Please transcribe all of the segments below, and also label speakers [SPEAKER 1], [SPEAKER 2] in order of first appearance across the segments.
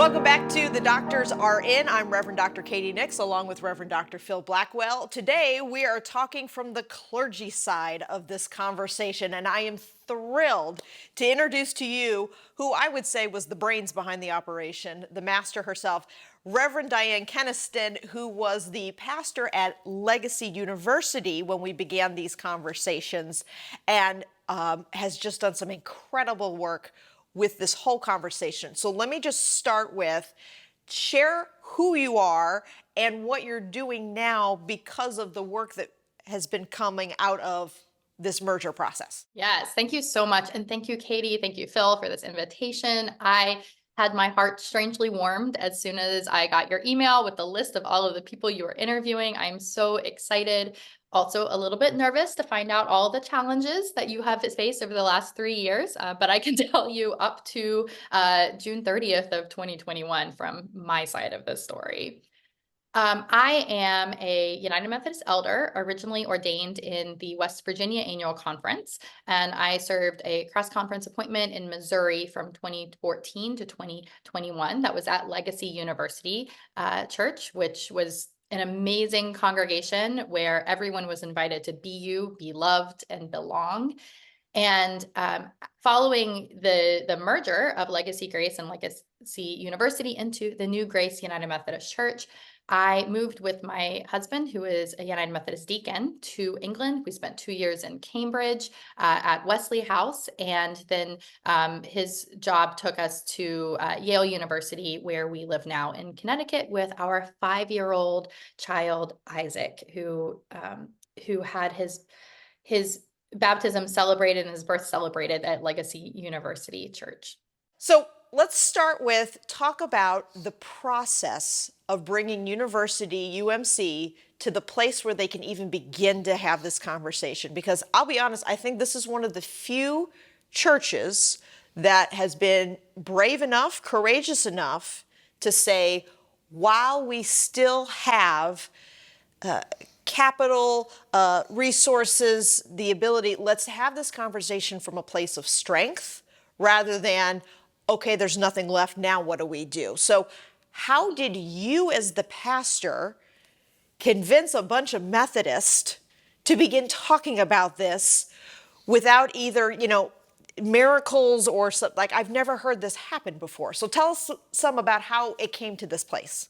[SPEAKER 1] Welcome back to The Doctors Are In. I'm Reverend Dr. Katie Nix along with Reverend Dr. Phil Blackwell. Today we are talking from the clergy side of this conversation, and I am thrilled to introduce to you who I would say was the brains behind the operation, the master herself, Reverend Diane Keniston, who was the pastor at Legacy University when we began these conversations and has just done some incredible work with this whole conversation. So let me just start with share who you are and what you're doing now because of the work that has been coming out of this merger process.
[SPEAKER 2] Yes, thank you so much. And thank you, Katie. Thank you, Phil, for this invitation. I had my heart strangely warmed as soon as I got your email with the list of all of the people you were interviewing. I'm so excited. Also, a little bit nervous to find out all the challenges that you have faced over the last 3 years. But I can tell you up to June 30th of 2021 from my side of the story. I am a United Methodist elder, originally ordained in the West Virginia Annual Conference, and I served a cross-conference appointment in Missouri from 2014 to 2021. That was at Legacy University Church, which was an amazing congregation where everyone was invited to be you, be loved, and belong. And following the merger of Legacy Grace and Legacy University into the new Grace United Methodist Church, I moved with my husband, who is a United Methodist deacon, to England. We spent 2 years in Cambridge at Wesley House, and then his job took us to Yale University, where we live now in Connecticut with our 5-year-old child Isaac, who had his baptism celebrated and his birth celebrated at Legacy University Church.
[SPEAKER 1] So let's start with talk about the process of bringing University, UMC, to the place where they can even begin to have this conversation. Because I'll be honest, I think this is one of the few churches that has been brave enough, courageous enough to say, while we still have capital, resources, the ability, let's have this conversation from a place of strength rather than, okay, there's nothing left, now what do we do? So how did you as the pastor convince a bunch of Methodists to begin talking about this without either, miracles or like I've never heard this happen before. So tell us some about how it came to this place.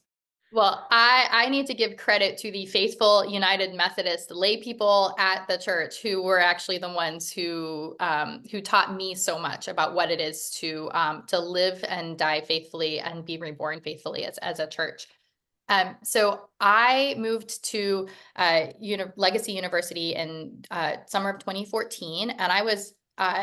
[SPEAKER 2] Well, I need to give credit to the faithful United Methodist lay people at the church who were actually the ones who taught me so much about what it is to live and die faithfully and be reborn faithfully as a church. So I moved to Legacy University in summer of 2014, and I was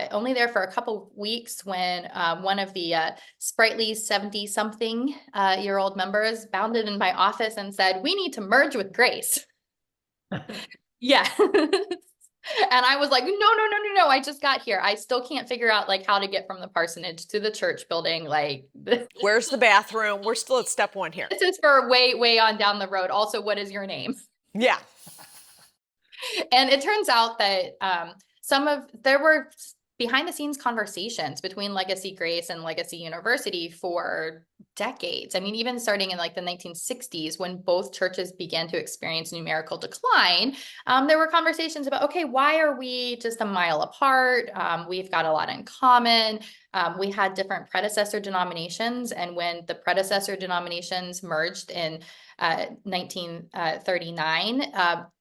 [SPEAKER 2] only there for a couple weeks when one of the sprightly 70-something year old members bounded in my office and said, "We need to merge with Grace." Yeah. And I was like, no, no, no, no, no. I just got here. I still can't figure out how to get from the parsonage to the church building.
[SPEAKER 1] Where's the bathroom? We're still at step one here.
[SPEAKER 2] This is for way, way on down the road. Also, what is your name?
[SPEAKER 1] Yeah.
[SPEAKER 2] And it turns out that there were behind the scenes conversations between Legacy Grace and Legacy University for decades. I mean, even starting in the 1960s, when both churches began to experience numerical decline, there were conversations about, okay, why are we just a mile apart? We've got a lot in common. We had different predecessor denominations, and when the predecessor denominations merged in 1939,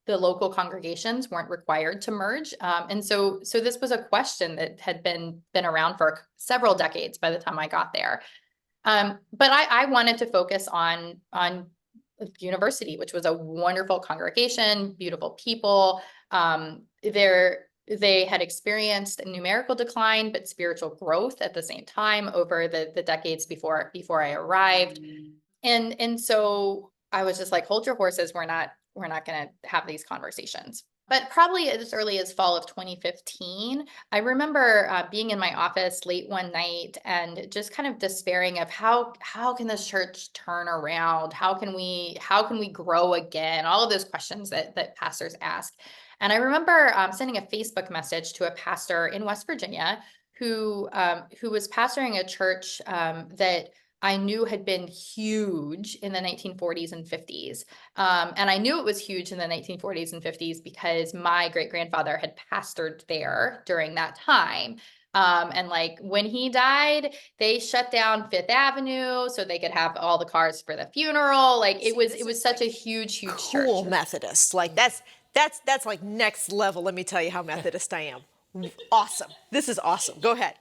[SPEAKER 2] the local congregations weren't required to merge. And so this was a question that had been around for several decades by the time I got there. But I wanted to focus on university, which was a wonderful congregation, beautiful people. They had experienced numerical decline, but spiritual growth at the same time over the decades before I arrived. And so I was just like, hold your horses. We're not going to have these conversations. But probably as early as fall of 2015, I remember being in my office late one night and just kind of despairing of how can this church turn around? How can we grow again? All of those questions that pastors ask. And I remember sending a Facebook message to a pastor in West Virginia who was pastoring a church that I knew had been huge in the 1940s and 50s. And I knew it was huge in the 1940s and 50s because my great grandfather had pastored there during that time. And like when he died, they shut down Fifth Avenue so they could have all the cars for the funeral. Like it was such a huge church.
[SPEAKER 1] Cool Methodist. Like that's like next level. Let me tell you how Methodist I am. Awesome. This is awesome. Go ahead.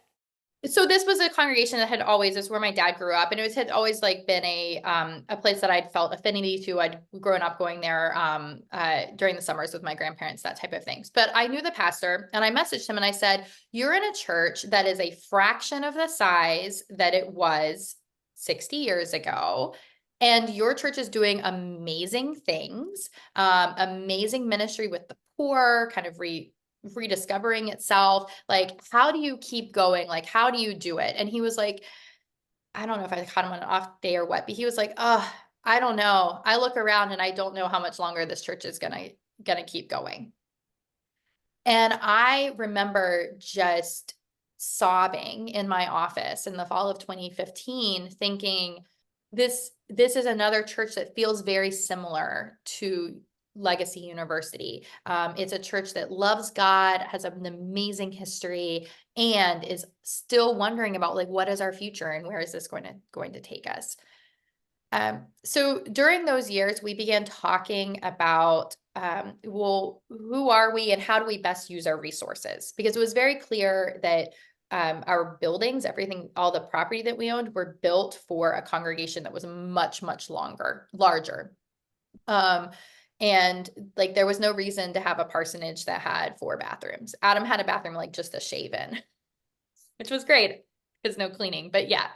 [SPEAKER 2] So this was a congregation that had always, this is where my dad grew up, and had always like been a place that I'd felt affinity to. I'd grown up going there during the summers with my grandparents, that type of things. But I knew the pastor, and I messaged him and I said, "You're in a church that is a fraction of the size that it was 60 years ago. And your church is doing amazing things, amazing ministry with the poor, kind of rediscovering itself. Like, how do you keep going? Like, how do you do it?" And he was like, I don't know if I caught him on an off day or what, but he was like, "Oh, I don't know. I look around and I don't know how much longer this church is gonna keep going." And I remember just sobbing in my office in the fall of 2015, thinking, this is another church that feels very similar to Legacy University. It's a church that loves God, has an amazing history, and is still wondering about like what is our future and where is this going to take us. So during those years, we began talking about, well, who are we and how do we best use our resources? Because it was very clear that our buildings, everything, all the property that we owned were built for a congregation that was much larger. Um, and like there was no reason to have a parsonage that had 4 bathrooms. Adam had a bathroom like just a shave in, which was great because no cleaning, but yeah.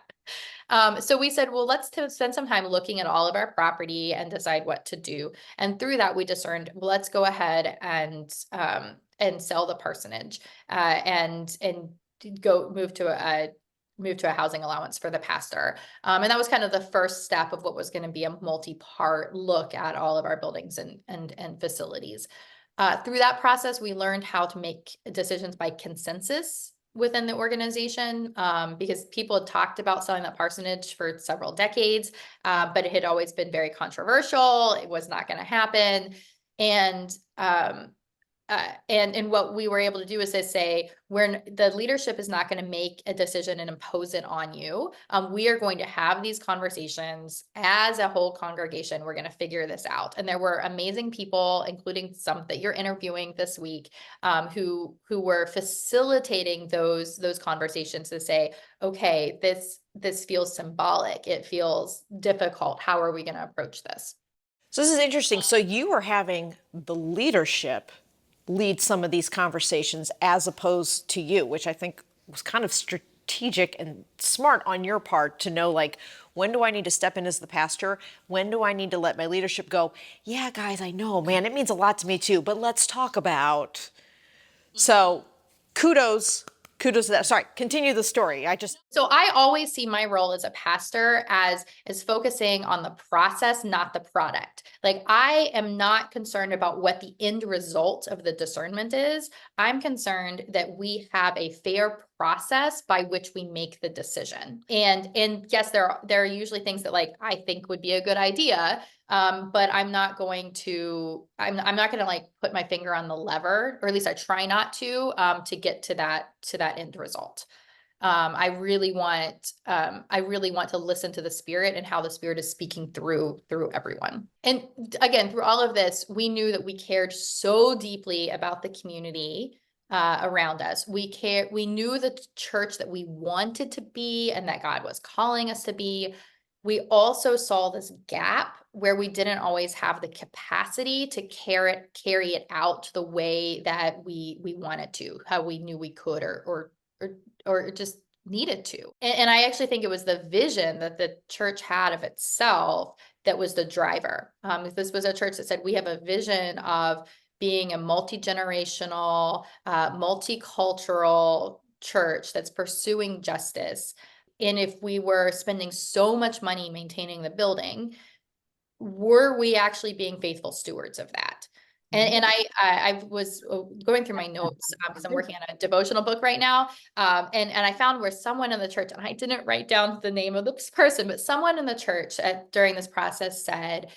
[SPEAKER 2] So we said, well, let's spend some time looking at all of our property and decide what to do. And through that, we discerned, well, let's go ahead and sell the parsonage, and go move to a housing allowance for the pastor. And that was kind of the first step of what was going to be a multi-part look at all of our buildings and facilities. Through that process, we learned how to make decisions by consensus within the organization, because people had talked about selling that parsonage for several decades, but it had always been very controversial. It was not going to happen. And and what we were able to do is to say, when the leadership is not going to make a decision and impose it on you, we are going to have these conversations as a whole congregation. We're going to figure this out. And there were amazing people, including some that you're interviewing this week, who were facilitating those conversations to say, okay, this feels symbolic. It feels difficult. How are we going to approach this?
[SPEAKER 1] So this is interesting. So you were having the leadership lead some of these conversations as opposed to you, which I think was kind of strategic and smart on your part to know, like, when do I need to step in as the pastor? When do I need to let my leadership go, yeah, guys, I know, man, it means a lot to me too, but let's talk about. So kudos to that. Sorry, continue the story.
[SPEAKER 2] So I always see my role as a pastor as focusing on the process, not the product. Like, I am not concerned about what the end result of the discernment is. I'm concerned that we have a fair process by which we make the decision. And yes, there are usually things that like I think would be a good idea. But I'm not going to like put my finger on the lever, or at least I try not to get to that end result. I really want to listen to the Spirit and how the Spirit is speaking through everyone. And again, through all of this, we knew that we cared so deeply about the community around us. We knew the church that we wanted to be and that God was calling us to be. We also saw this gap where we didn't always have the capacity to carry it out the way that we wanted to, how we knew we could, or just needed to. And I actually think it was the vision that the church had of itself that was the driver. This was a church that said, we have a vision of being a multi-generational, multicultural church that's pursuing justice. And if we were spending so much money maintaining the building, were we actually being faithful stewards of that? And I was going through my notes because I'm working on a devotional book right now. And I found where someone in the church, and I didn't write down the name of this person, but someone in the church during this process said,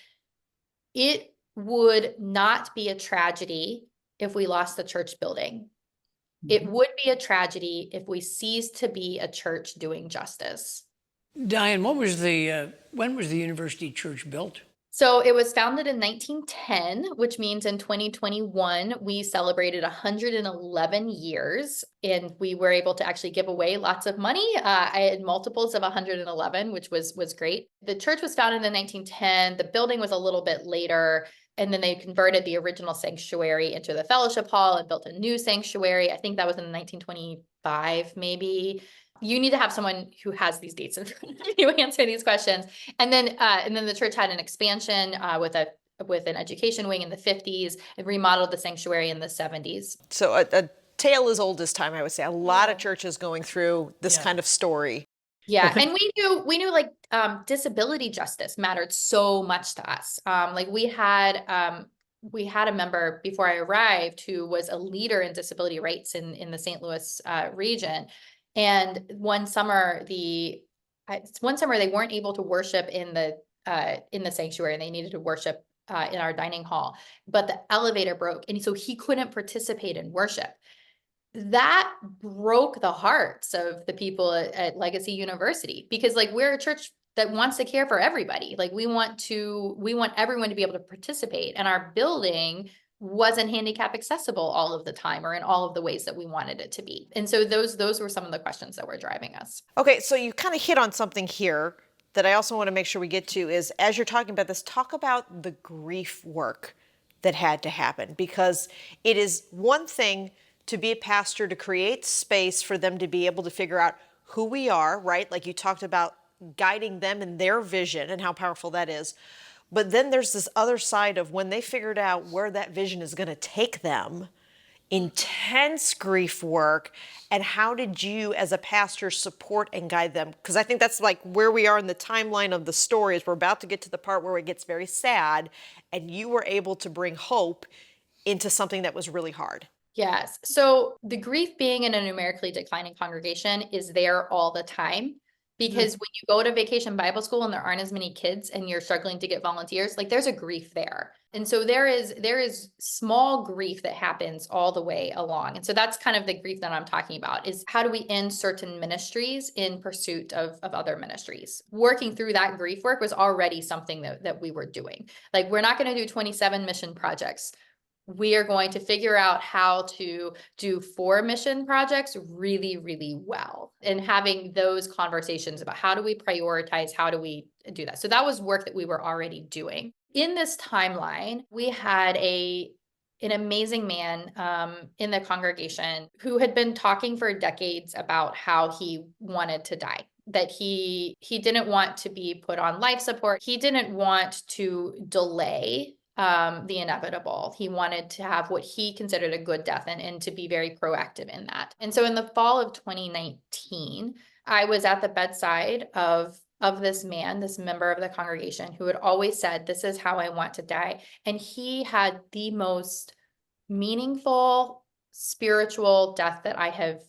[SPEAKER 2] it would not be a tragedy if we lost the church building. It would be a tragedy if we ceased to be a church doing justice.
[SPEAKER 3] Diane, when was the university church built?
[SPEAKER 2] So it was founded in 1910, which means in 2021, we celebrated 111 years, and we were able to actually give away lots of money. I had multiples of 111, which was great. The church was founded in 1910. The building was a little bit later. And then they converted the original sanctuary into the fellowship hall and built a new sanctuary. I think that was in 1925, maybe. You need to have someone who has these dates in front of you answer these questions. And then the church had an expansion with an education wing in the 50s and remodeled the sanctuary in the 70s.
[SPEAKER 1] So a tale as old as time, I would say. A lot of churches going through this kind of story.
[SPEAKER 2] Yeah, and we knew like disability justice mattered so much to us. Like we had a member before I arrived who was a leader in disability rights in the St. Louis region. And one summer they weren't able to worship in the sanctuary, and they needed to worship in our dining hall, but the elevator broke, and so he couldn't participate in worship. That broke the hearts of the people at Legacy University, because like we're a church that wants to care for everybody. Like we want everyone to be able to participate, and our building wasn't handicap accessible all of the time or in all of the ways that we wanted it to be. And so those were some of the questions that were driving us.
[SPEAKER 1] Okay, so you kind of hit on something here that I also want to make sure we get to is, as you're talking about this, talk about the grief work that had to happen, because it is one thing to be a pastor, to create space for them to be able to figure out who we are, right? Like you talked about guiding them in their vision and how powerful that is. But then there's this other side of when they figured out where that vision is going to take them, intense grief work. And how did you as a pastor support and guide them? Because I think that's like where we are in the timeline of the story, is we're about to get to the part where it gets very sad, and you were able to bring hope into something that was really hard.
[SPEAKER 2] Yes. So the grief being in a numerically declining congregation is there all the time. Because when you go to Vacation Bible School and there aren't as many kids and you're struggling to get volunteers, like there's a grief there. And so there is small grief that happens all the way along. And so that's kind of the grief that I'm talking about, is how do we end certain ministries in pursuit of other ministries? Working through that grief work was already something that we were doing. Like we're not going to do 27 mission projects. We are going to figure out how to do 4 mission projects really, really well, and having those conversations about how do we prioritize, how do we do that. So that was work that we were already doing. In this timeline, we had an amazing man in the congregation who had been talking for decades about how he wanted to die, that he didn't want to be put on life support. He didn't want to delay the inevitable. He wanted to have what he considered a good death, and to be very proactive in that. And so in the fall of 2019, I was at the bedside of this man, this member of the congregation, who had always said, this is how I want to die. And he had the most meaningful spiritual death that I have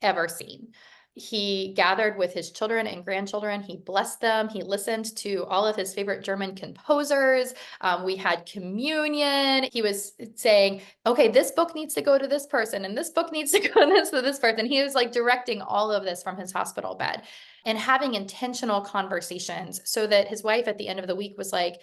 [SPEAKER 2] ever seen. He gathered with his children and grandchildren. He blessed them. He listened to all of his favorite German composers. We had communion. He was saying, okay, this book needs to go to this person, and this book needs to go to this person. He was like directing all of this from his hospital bed and having intentional conversations, so that his wife at the end of the week was like,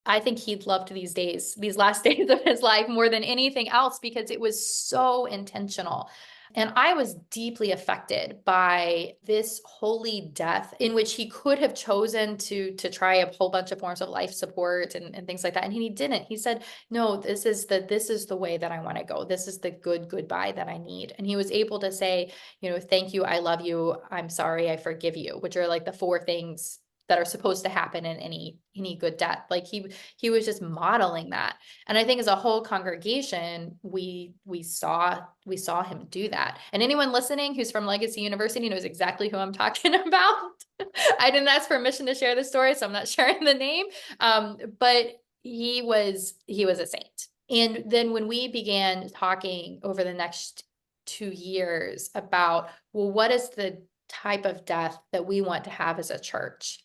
[SPEAKER 2] I think he loved these last days of his life more than anything else, because it was so intentional. And I was deeply affected by this holy death, in which he could have chosen to try a whole bunch of forms of life support and things like that. And he didn't. He said, no, this is the way that I want to go. This is the goodbye that I need. And he was able to say, thank you, I love you, I'm sorry, I forgive you, which are like the 4 things that are supposed to happen in any good death. Like he was just modeling that. And I think as a whole congregation, we saw him do that. And anyone listening who's from Legacy University knows exactly who I'm talking about. I didn't ask permission to share the story, so I'm not sharing the name. But he was a saint. And then when we began talking over the next 2 years about, well, what is the type of death that we want to have as a church?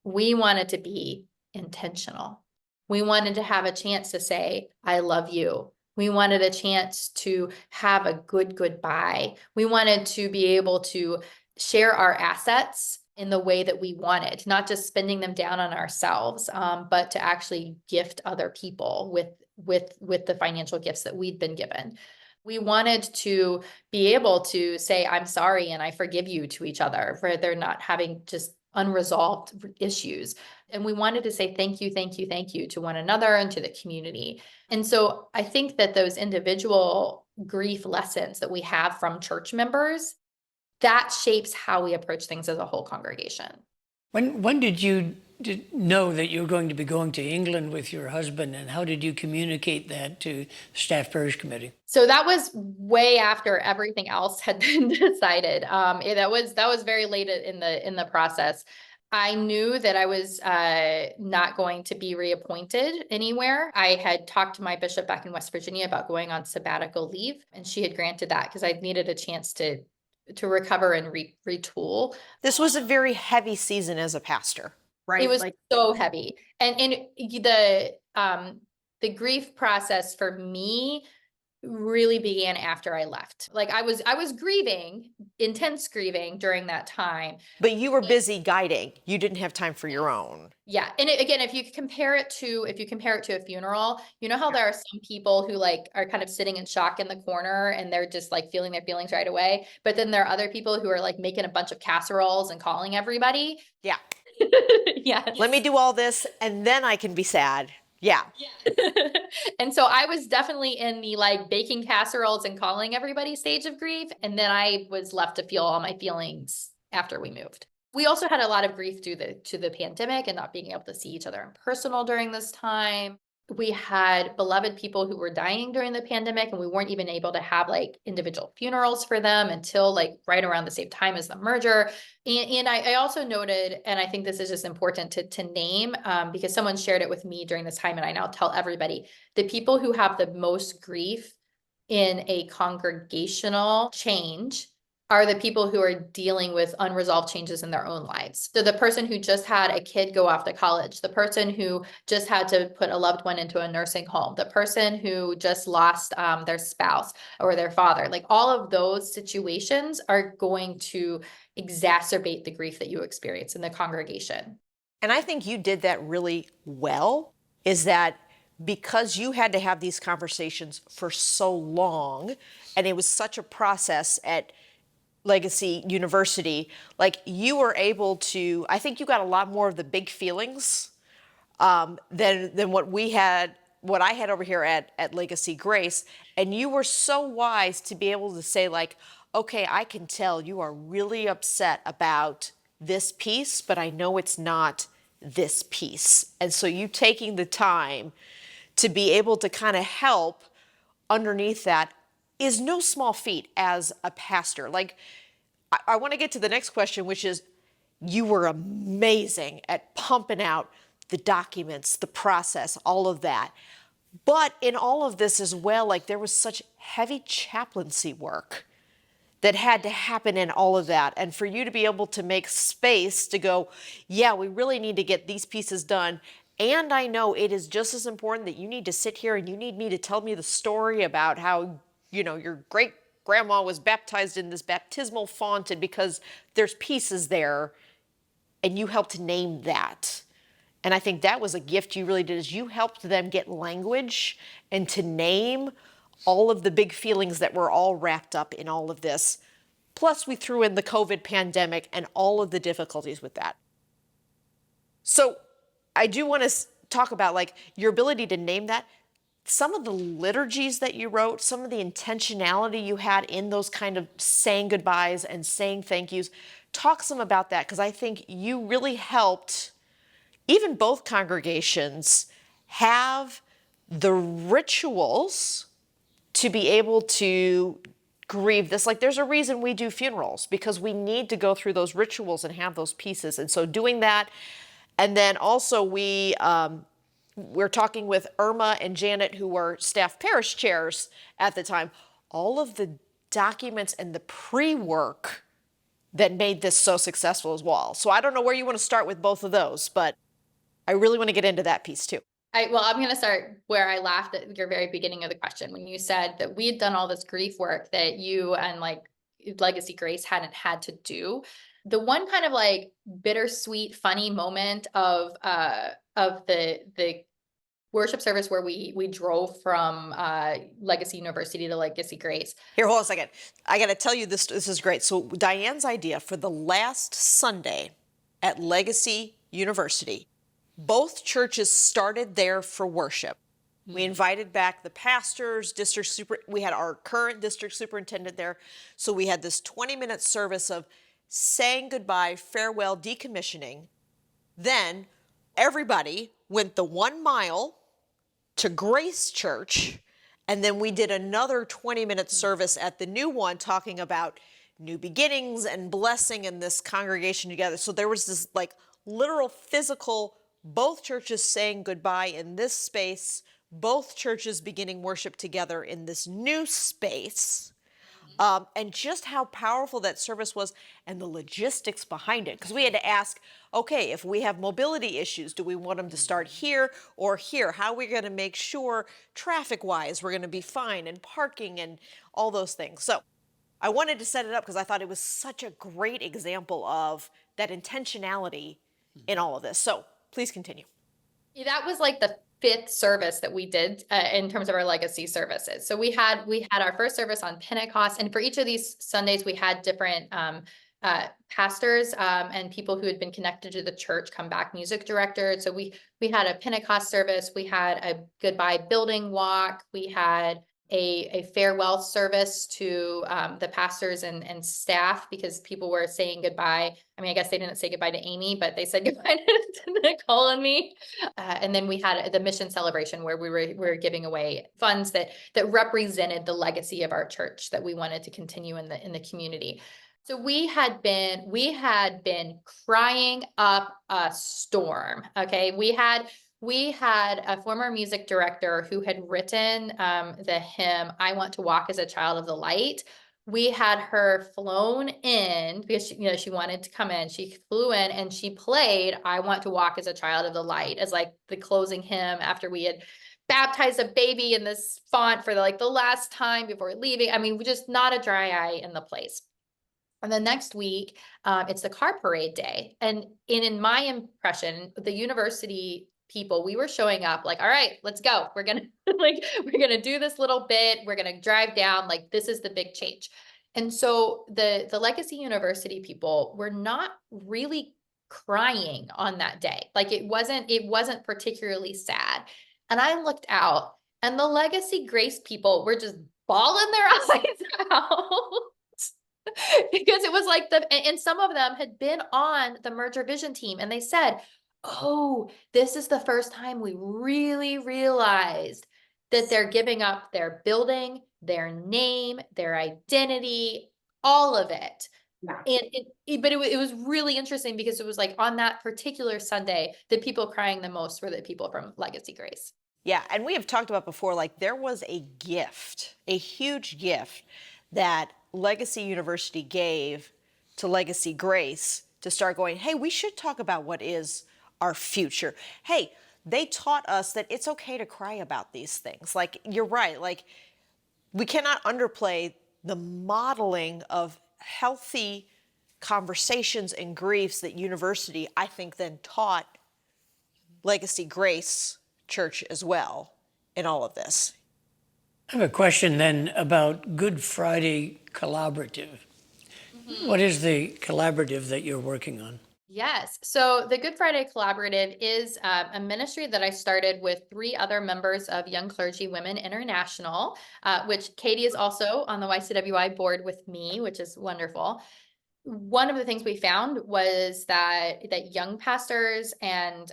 [SPEAKER 2] We wanted to be intentional. We wanted to have a chance to say, I love you. We wanted a chance to have a good goodbye. We wanted to be able to share our assets in the way that we wanted, not just spending them down on ourselves, but to actually gift other people with the financial gifts that we'd been given. We wanted to be able to say, I'm sorry and I forgive you to each other for they're not having just unresolved issues. And we wanted to say thank you, thank you, thank you to one another and to the community. And so I think that those individual grief lessons that we have from church members, that shapes how we approach things as a whole congregation.
[SPEAKER 3] When did you know that you were going to be going to England with your husband, and how did you communicate that to Staff Parish Committee?
[SPEAKER 2] So that was way after everything else had been decided. That was very late in the process. I knew that I was not going to be reappointed anywhere. I had talked to my bishop back in West Virginia about going on sabbatical leave, and she had granted that because I needed a chance to recover and retool.
[SPEAKER 1] This was a very heavy season as a pastor, right?
[SPEAKER 2] It was so heavy. And the grief process for me really began after I left. Like I was grieving, intense grieving during that time.
[SPEAKER 1] But you were busy guiding. You didn't have time for your own.
[SPEAKER 2] Yeah. And again, if you compare it to a funeral, you know how there are some people who like are kind of sitting in shock in the corner and they're just like feeling their feelings right away. But then there are other people who are like making a bunch of casseroles and calling everybody.
[SPEAKER 1] Yeah.
[SPEAKER 2] Yeah.
[SPEAKER 1] Let me do all this and then I can be sad. Yeah.
[SPEAKER 2] And so I was definitely in the like baking casseroles and calling everybody stage of grief. And then I was left to feel all my feelings after we moved. We also had a lot of grief due to the pandemic and not being able to see each other in personal during this time. We had beloved people who were dying during the pandemic, and we weren't even able to have like individual funerals for them until like right around the same time as the merger. And I also noted, and I think this is just important to name, because someone shared it with me during this time, and I now tell everybody, the people who have the most grief in a congregational change are the people who are dealing with unresolved changes in their own lives. So the person who just had a kid go off to college, the person who just had to put a loved one into a nursing home, the person who just lost their spouse or their father, like all of those situations are going to exacerbate the grief that you experience in the congregation.
[SPEAKER 1] And I think you did that really well, is that because you had to have these conversations for so long, and it was such a process at Legacy University, like you were able to, I think you got a lot more of the big feelings than what I had over here at Legacy Grace. And you were so wise to be able to say like, okay, I can tell you are really upset about this piece, but I know it's not this piece. And so you taking the time to be able to kind of help underneath that is no small feat as a pastor. Like, I want to get to the next question, which is, you were amazing at pumping out the documents, the process, all of that. But in all of this as well, like there was such heavy chaplaincy work that had to happen in all of that. And for you to be able to make space to go, yeah, we really need to get these pieces done. And I know it is just as important that you need to sit here and you need me to tell me the story about how, you know, your great grandma was baptized in this baptismal font, and because there's pieces there and you helped name that. And I think that was a gift you really did, is you helped them get language and to name all of the big feelings that were all wrapped up in all of this. Plus we threw in the COVID pandemic and all of the difficulties with that. So I do want to talk about like your ability to name that. Some of the liturgies that you wrote, some of the intentionality you had in those kind of saying goodbyes and saying thank yous. Talk some about that, because I think you really helped even both congregations have the rituals to be able to grieve this. Like there's a reason we do funerals, because we need to go through those rituals and have those pieces. And so doing that, and then also we we're talking with Irma and Janet, who were staff parish chairs at the time, all of the documents and the pre-work that made this so successful as well. So I don't know where you want to start with both of those, but I really want to get into that piece too.
[SPEAKER 2] Well, I'm going to start where I laughed at your very beginning of the question when you said that we had done all this grief work that you and like Legacy Grace hadn't had to do. The one kind of like bittersweet, funny moment of the worship service where we drove from Legacy University to Legacy Grace.
[SPEAKER 1] Here, hold on a second. I got to tell you this. This is great. So Diane's idea for the last Sunday at Legacy University, both churches started there for worship. We invited back the pastors, we had our current district superintendent there. So we had this 20-minute service of saying goodbye, farewell, decommissioning. Then everybody went the 1 mile to Grace Church, and then we did another 20-minute service at the new one talking about new beginnings and blessing in this congregation together. So there was this like literal physical, both churches saying goodbye in this space, both churches beginning worship together in this new space. And just how powerful that service was and the logistics behind it. Because we had to ask, okay, if we have mobility issues, do we want them to start here or here? How are we going to make sure traffic-wise we're going to be fine, and parking and all those things? So I wanted to set it up because I thought it was such a great example of that intentionality in all of this. So please continue.
[SPEAKER 2] That was like the fifth service that we did in terms of our legacy services. So we had our first service on Pentecost, and for each of these Sundays we had different pastors and people who had been connected to the church come back, music director. So we had a Pentecost service, we had a goodbye building walk, we had a farewell service to the pastors and staff, because people were saying goodbye. I mean, I guess they didn't say goodbye to Amy, but they said goodbye to Nicole and me. And then we had the mission celebration where we were giving away funds that represented the legacy of our church that we wanted to continue in the community. So we had been crying up a storm. Okay. We had a former music director who had written the hymn, I Want to Walk as a Child of the Light. We had her flown in because she wanted to come in. She flew in and she played I Want to Walk as a Child of the Light as like the closing hymn after we had baptized a baby in this font for the last time before leaving. I mean, just not a dry eye in the place. And the next week, it's the car parade day. And in my impression, the university people, we were showing up like, all right, let's go. We're gonna we're gonna do this little bit. We're gonna drive down. Like, this is the big change. And so the Legacy University people were not really crying on that day. Like, it wasn't particularly sad. And I looked out, and the Legacy Grace people were just bawling their eyes out. Because it was like and some of them had been on the merger vision team, and they said, oh, this is the first time we really realized that they're giving up their building, their name, their identity, all of it. Yeah. But it was really interesting because it was like on that particular Sunday, the people crying the most were the people from Legacy Grace.
[SPEAKER 1] Yeah, and we have talked about before, like there was a gift, a huge gift that Legacy University gave to Legacy Grace to start going, hey, we should talk about what is our future. Hey, they taught us that it's okay to cry about these things. Like, you're right. Like, we cannot underplay the modeling of healthy conversations and griefs that university, I think, then taught Legacy Grace Church as well in all of this.
[SPEAKER 3] I have a question then about Good Friday Collaborative. Mm-hmm. What is the collaborative that you're working on?
[SPEAKER 2] Yes. So the Good Friday Collaborative is a ministry that I started with 3 other members of Young Clergy Women International, which Katie is also on the YCWI board with me, which is wonderful. One of the things we found was that young pastors and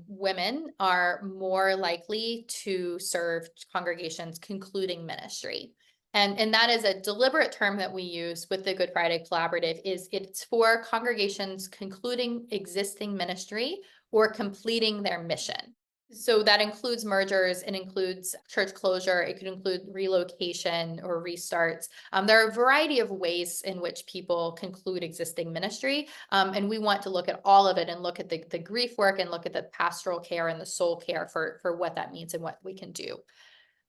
[SPEAKER 2] women are more likely to serve congregations concluding ministry. And that is a deliberate term that we use with the Good Friday Collaborative. It's for congregations concluding existing ministry or completing their mission. So that includes mergers, it includes church closure, it could include relocation or restarts. There are a variety of ways in which people conclude existing ministry. And we want to look at all of it and look at the grief work and look at the pastoral care and the soul care for what that means and what we can do.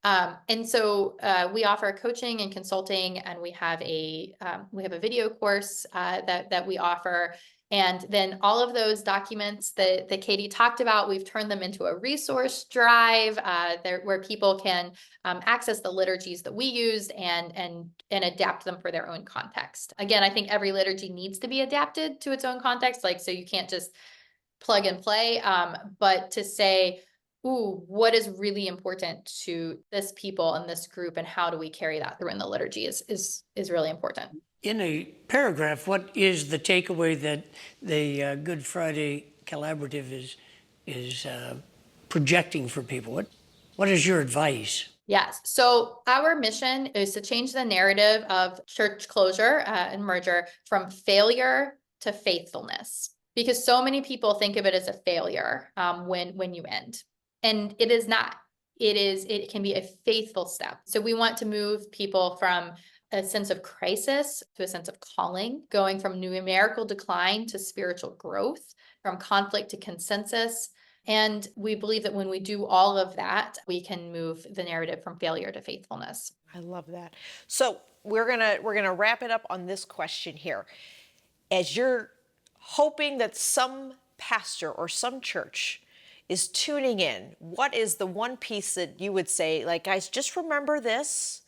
[SPEAKER 2] And so we offer coaching and consulting, and we have a video course that we offer. And then all of those documents that Katie talked about, we've turned them into a resource drive where people can access the liturgies that we used and adapt them for their own context. Again, I think every liturgy needs to be adapted to its own context, so you can't just plug and play, but to say, ooh, what is really important to this people and this group, and how do we carry that through in the liturgy is really important.
[SPEAKER 3] In a paragraph, what is the takeaway that the Good Friday Collaborative is projecting for people? What is your advice?
[SPEAKER 2] Yes. So our mission is to change the narrative of church closure and merger from failure to faithfulness, because so many people think of it as a failure when you end, and it is not. It can be a faithful step. So we want to move people from a sense of crisis to a sense of calling, going from numerical decline to spiritual growth, from conflict to consensus. And we believe that when we do all of that, we can move the narrative from failure to faithfulness.
[SPEAKER 1] I love that. So we're gonna wrap it up on this question here. As you're hoping that some pastor or some church is tuning in, what is the one piece that you would say, like, guys, just remember this.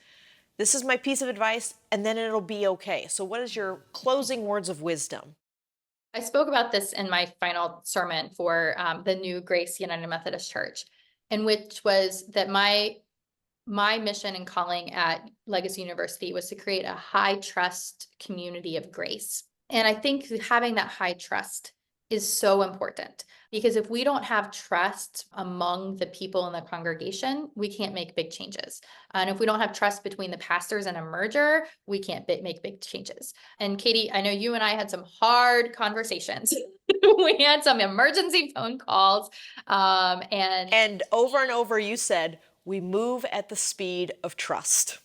[SPEAKER 1] This is my piece of advice, and then it'll be okay. So what is your closing words of wisdom?
[SPEAKER 2] I spoke about this in my final sermon for the new Grace United Methodist Church, in which was that my mission and calling at Legacy University was to create a high trust community of grace. And I think having that high trust is so important, because if we don't have trust among the people in the congregation, we can't make big changes. And if we don't have trust between the pastors and a merger, we can't make big changes. And Katie, I know you and I had some hard conversations. We had some emergency phone calls,
[SPEAKER 1] and over you said, we move at the speed of trust.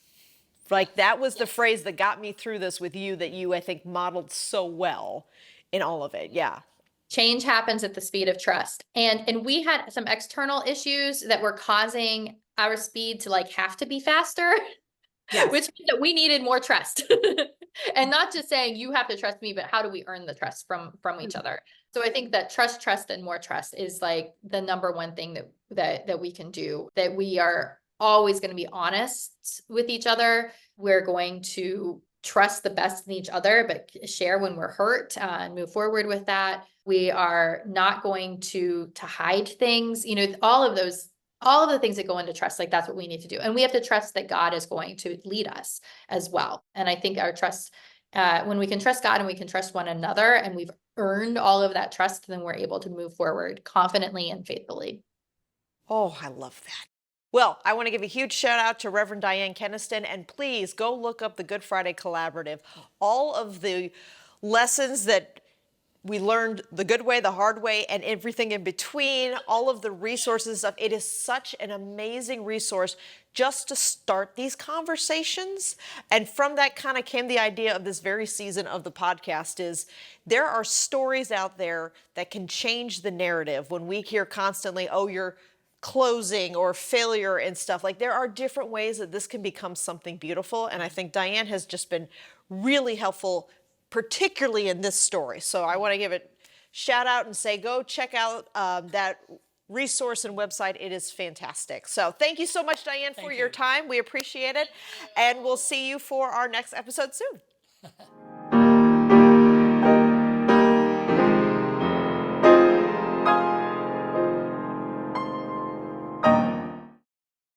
[SPEAKER 1] Like, that was the phrase that got me through this with you, that you, I think, modeled so well in all of it. Yeah.
[SPEAKER 2] Change happens at the speed of trust. And we had some external issues that were causing our speed to have to be faster, yes. Which means that we needed more trust. And not just saying you have to trust me, but how do we earn the trust from each other? So I think that trust, and more trust is the number one thing that we can do, that we are always going to be honest with each other. We're going to trust the best in each other, but share when we're hurt and move forward with that. We are not going to hide things, all of the things that go into trust, that's what we need to do. And we have to trust that God is going to lead us as well. And I think our trust, when we can trust God and we can trust one another, and we've earned all of that trust, then we're able to move forward confidently and faithfully.
[SPEAKER 1] Oh, I love that. Well, I want to give a huge shout out to Reverend Diane Keniston, and please go look up the Good Friday Collaborative. All of the lessons that we learned, the good way, the hard way, and everything in between, all of the resources of it, is such an amazing resource just to start these conversations. And from that kind of came the idea of this very season of the podcast, is there are stories out there that can change the narrative. When we hear constantly, oh, you're closing or failure and stuff, there are different ways that this can become something beautiful. And I think Diane has just been really helpful, particularly in this story. So I want to give it shout out and say, go check out that resource and website. It is fantastic. So thank you so much, Diane, for your time. We appreciate it. And we'll see you for our next episode soon.